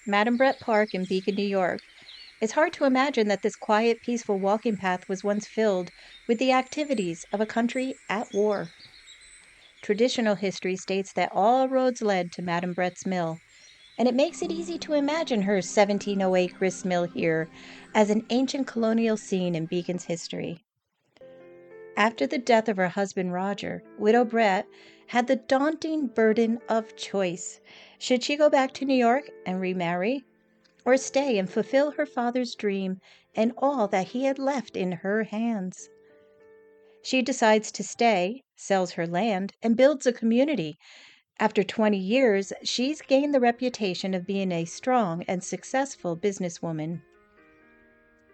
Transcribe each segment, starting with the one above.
Madam Brett Park in Beacon, New York. It's hard to imagine that this quiet, peaceful walking path was once filled with the activities of a country at war. Traditional history states that all roads led to Madam Brett's mill, and it makes it easy to imagine her 1708 grist mill here as an ancient colonial scene in Beacon's history. After the death of her husband Roger, Widow Brett had the daunting burden of choice. Should she go back to New York and remarry, or stay and fulfill her father's dream and all that he had left in her hands? She decides to stay, sells her land, and builds a community. After 20 years, she's gained the reputation of being a strong and successful businesswoman.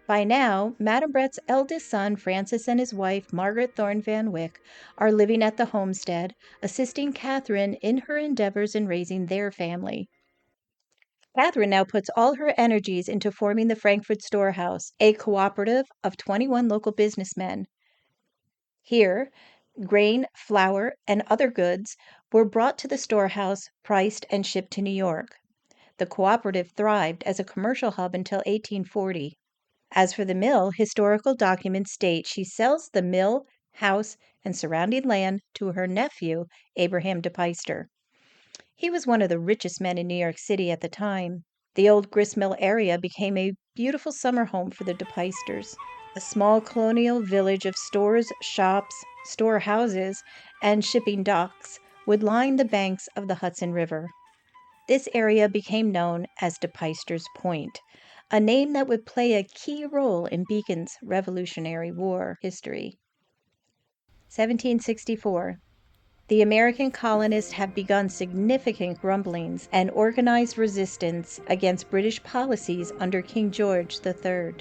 By now, Madam Brett's eldest son, Francis, and his wife, Margaret Thorne Van Wyck, are living at the homestead, assisting Catherine in her endeavors in raising their family. Catherine now puts all her energies into forming the Frankfurt Storehouse, a cooperative of 21 local businessmen. Here, grain, flour, and other goods were brought to the storehouse, priced, and shipped to New York. The cooperative thrived as a commercial hub until 1840. As for the mill, historical documents state she sells the mill, house, and surrounding land to her nephew, Abraham DePeyster. He was one of the richest men in New York City at the time. The old gristmill area became a beautiful summer home for the DePeysters. A small colonial village of stores, shops, storehouses, and shipping docks would line the banks of the Hudson River. This area became known as DePeyster's Point, a name that would play a key role in Beacon's Revolutionary War history. 1764. The American colonists have begun significant grumblings and organized resistance against British policies under King George III.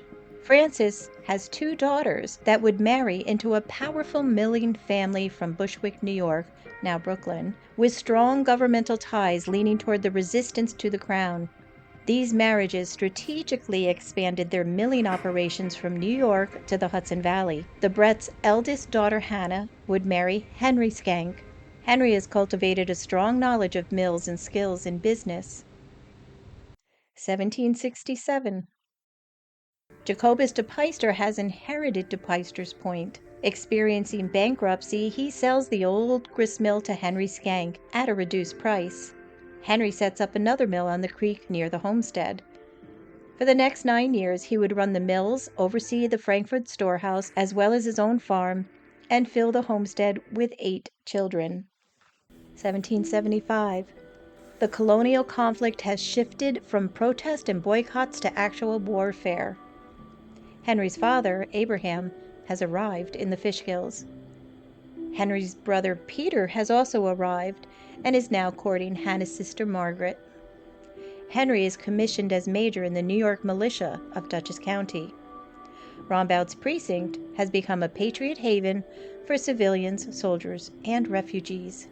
Frances has 2 daughters that would marry into a powerful milling family from Bushwick, New York, now Brooklyn, with strong governmental ties leaning toward the resistance to the crown. These marriages strategically expanded their milling operations from New York to the Hudson Valley. The Bretts' eldest daughter, Hannah, would marry Henry Schenck. Henry has cultivated a strong knowledge of mills and skills in business. 1767. Jacobus DePeyster has inherited DePeyster's Point. Experiencing bankruptcy, he sells the old gristmill to Henry Schenck at a reduced price. Henry sets up another mill on the creek near the homestead. For the next 9 years, he would run the mills, oversee the Frankfurt storehouse, as well as his own farm, and fill the homestead with 8 children. 1775. The colonial conflict has shifted from protest and boycotts to actual warfare. Henry's father, Abraham, has arrived in the Fishkills. Henry's brother Peter has also arrived and is now courting Hannah's sister Margaret. Henry is commissioned as major in the New York Militia of Dutchess County. Rombout's Precinct has become a patriot haven for civilians, soldiers, and refugees.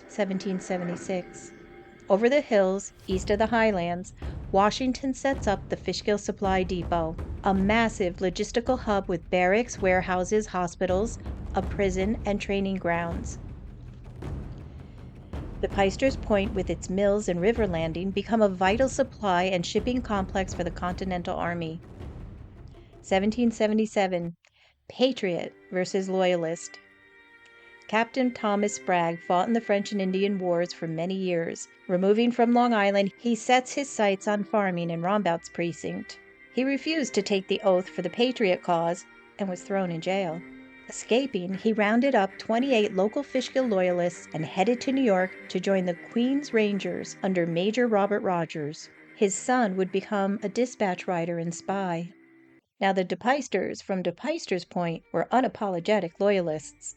1776. Over the hills, east of the Highlands, Washington sets up the Fishkill Supply Depot, a massive logistical hub with barracks, warehouses, hospitals, a prison, and training grounds. DePeyster's Point, with its mills and river landing, become a vital supply and shipping complex for the Continental Army. 1777. Patriot versus Loyalist. Captain Thomas Bragg fought in the French and Indian Wars for many years. Removing from Long Island, he sets his sights on farming in Rombout's Precinct. He refused to take the oath for the Patriot cause and was thrown in jail. Escaping, he rounded up 28 local Fishkill loyalists and headed to New York to join the Queen's Rangers under Major Robert Rogers. His son would become a dispatch rider and spy. Now the DePeysters from DePeyster's Point were unapologetic loyalists.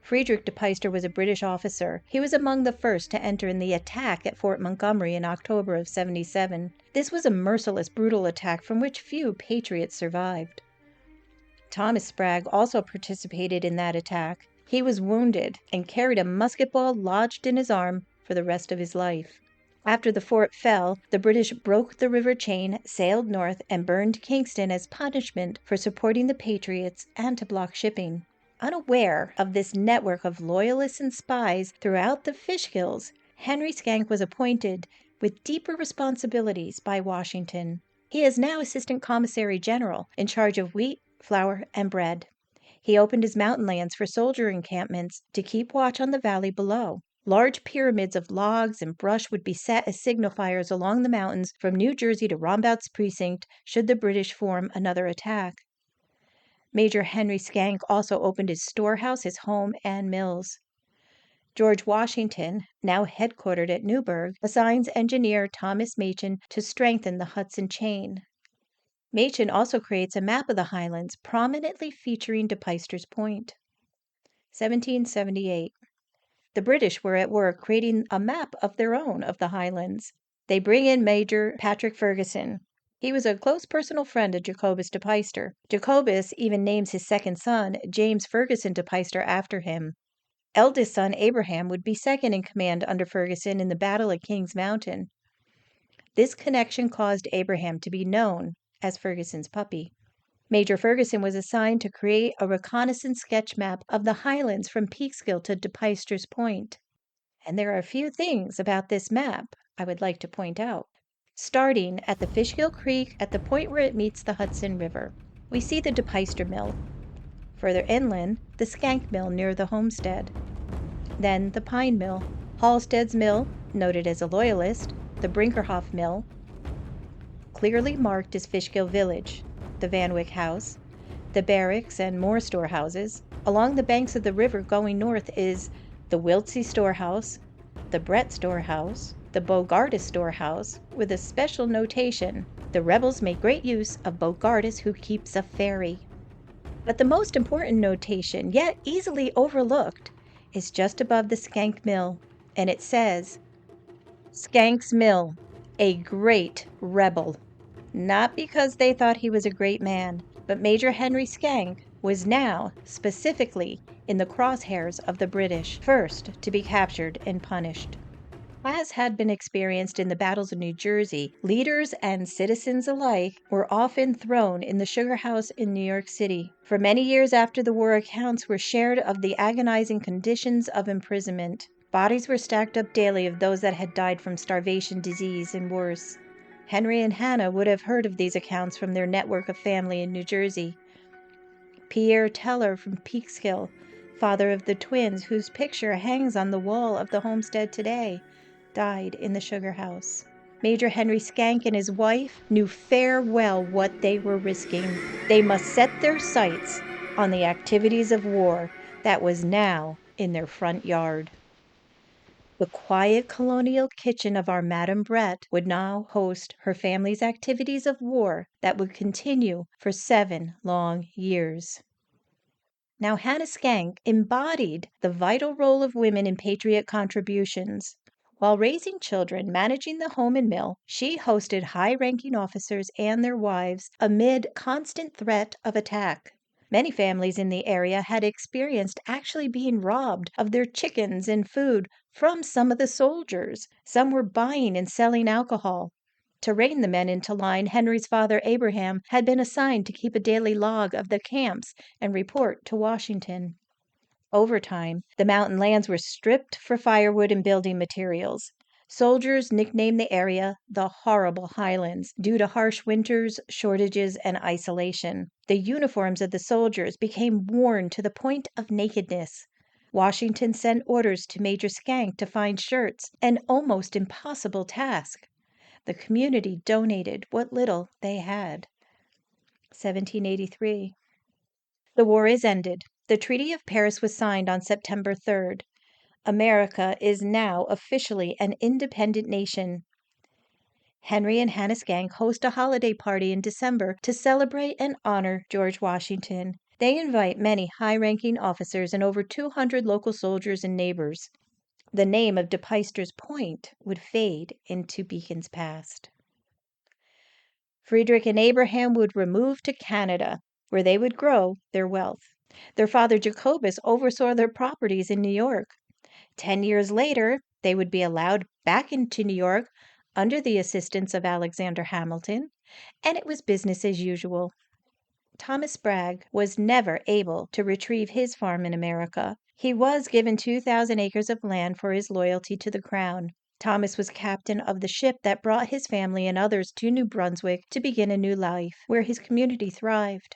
Friedrich DePeyster was a British officer. He was among the first to enter in the attack at Fort Montgomery in October of 77. This was a merciless, brutal attack from which few patriots survived. Thomas Bragg also participated in that attack. He was wounded and carried a musket ball lodged in his arm for the rest of his life. After the fort fell, the British broke the river chain, sailed north, and burned Kingston as punishment for supporting the Patriots and to block shipping. Unaware of this network of loyalists and spies throughout the Fishkills, Henry Schenck was appointed with deeper responsibilities by Washington. He is now Assistant Commissary General in charge of wheat, flour, and bread. He opened his mountain lands for soldier encampments to keep watch on the valley below. Large pyramids of logs and brush would be set as signal fires along the mountains from New Jersey to Rombout's Precinct should the British form another attack. Major Henry Schenck also opened his storehouse, his home, and mills. George Washington, now headquartered at Newburgh, assigns engineer Thomas Machen to strengthen the Hudson chain. Machen also creates a map of the Highlands, prominently featuring DePeyster's Point. 1778. The British were at work creating a map of their own of the Highlands. They bring in Major Patrick Ferguson. He was a close personal friend of Jacobus DePeyster. Jacobus even names his second son, James Ferguson DePeyster, after him. Eldest son Abraham would be second in command under Ferguson in the Battle at Kings Mountain. This connection caused Abraham to be known as Ferguson's puppy. Major Ferguson was assigned to create a reconnaissance sketch map of the Highlands from Peekskill to DePeyster's Point. And there are a few things about this map I would like to point out. Starting at the Fishkill Creek at the point where it meets the Hudson River, we see the DePeyster Mill. Further inland, the Schenck Mill near the Homestead. Then the Pine Mill, Halstead's Mill, noted as a loyalist, the Brinkerhoff Mill, clearly marked as Fishkill Village, the Van Wyck House, the barracks and more storehouses. Along the banks of the river going north is the Wiltsey Storehouse, the Brett Storehouse, the Bogardus Storehouse, with a special notation: the rebels make great use of Bogardus who keeps a ferry. But the most important notation, yet easily overlooked, is just above the Schenck Mill, and it says, Schenck's Mill, a great rebel. Not because they thought he was a great man, but Major Henry Schenck was now specifically in the crosshairs of the British, first to be captured and punished. As had been experienced in the battles of New Jersey, leaders and citizens alike were often thrown in the sugar house in New York City. For many years after the war, accounts were shared of the agonizing conditions of imprisonment. Bodies were stacked up daily of those that had died from starvation, disease, and worse. Henry and Hannah would have heard of these accounts from their network of family in New Jersey. Pierre Teller from Peekskill, father of the twins whose picture hangs on the wall of the homestead today, died in the sugar house. Major Henry Schenck and his wife knew fair well what they were risking. They must set their sights on the activities of war that was now in their front yard. The quiet colonial kitchen of our Madam Brett would now host her family's activities of war that would continue for 7 long years. Now, Hannah Schenck embodied the vital role of women in patriot contributions. While raising children, managing the home and mill, she hosted high-ranking officers and their wives amid constant threat of attack. Many families in the area had experienced actually being robbed of their chickens and food from some of the soldiers. Some were buying and selling alcohol. To rein the men into line, Henry's father Abraham had been assigned to keep a daily log of the camps and report to Washington. Over time, the mountain lands were stripped for firewood and building materials. Soldiers nicknamed the area the Horrible Highlands due to harsh winters, shortages, and isolation. The uniforms of the soldiers became worn to the point of nakedness. Washington sent orders to Major Schenck to find shirts, an almost impossible task. The community donated what little they had. 1783. The war is ended. The Treaty of Paris was signed on September 3rd. America is now officially an independent nation. Henry and Hannah Schenck host a holiday party in December to celebrate and honor George Washington. They invite many high-ranking officers and over 200 local soldiers and neighbors. The name of DePeyster's Point would fade into Beacon's past. Friedrich and Abraham would remove to Canada, where they would grow their wealth. Their father Jacobus oversaw their properties in New York. 10 years later, they would be allowed back into New York under the assistance of Alexander Hamilton, and it was business as usual. Thomas Bragg was never able to retrieve his farm in America. He was given 2,000 acres of land for his loyalty to the crown. Thomas was captain of the ship that brought his family and others to New Brunswick to begin a new life, where his community thrived.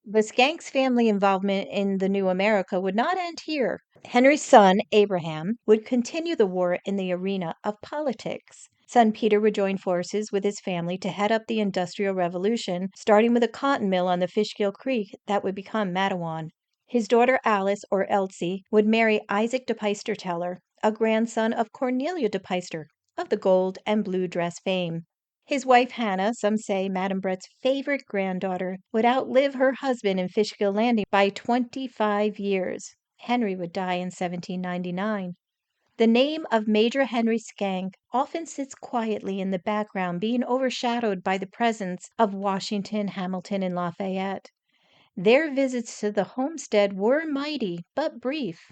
But Scank's family involvement in the new America would not end here. Henry's son, Abraham, would continue the war in the arena of politics. Son Peter would join forces with his family to head up the Industrial Revolution, starting with a cotton mill on the Fishkill Creek that would become Matawan. His daughter Alice, or Elsie, would marry Isaac de Peyster Teller, a grandson of Cornelia de Peyster, of the gold and blue dress fame. His wife Hannah, some say Madam Brett's favorite granddaughter, would outlive her husband in Fishkill Landing by 25 years. Henry would die in 1799. The name of Major Henry Schenck often sits quietly in the background, being overshadowed by the presence of Washington, Hamilton, and Lafayette. Their visits to the Homestead were mighty, but brief.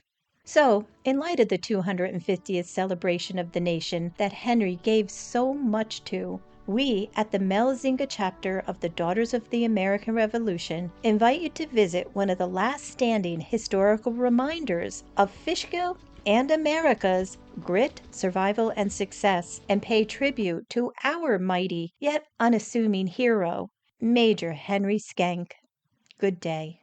So, in light of the 250th celebration of the nation that Henry gave so much to, we at the Melzinga chapter of the Daughters of the American Revolution invite you to visit one of the last standing historical reminders of Fishkill and America's grit, survival, and success, and pay tribute to our mighty yet unassuming hero, Major Henry Schenck. Good day.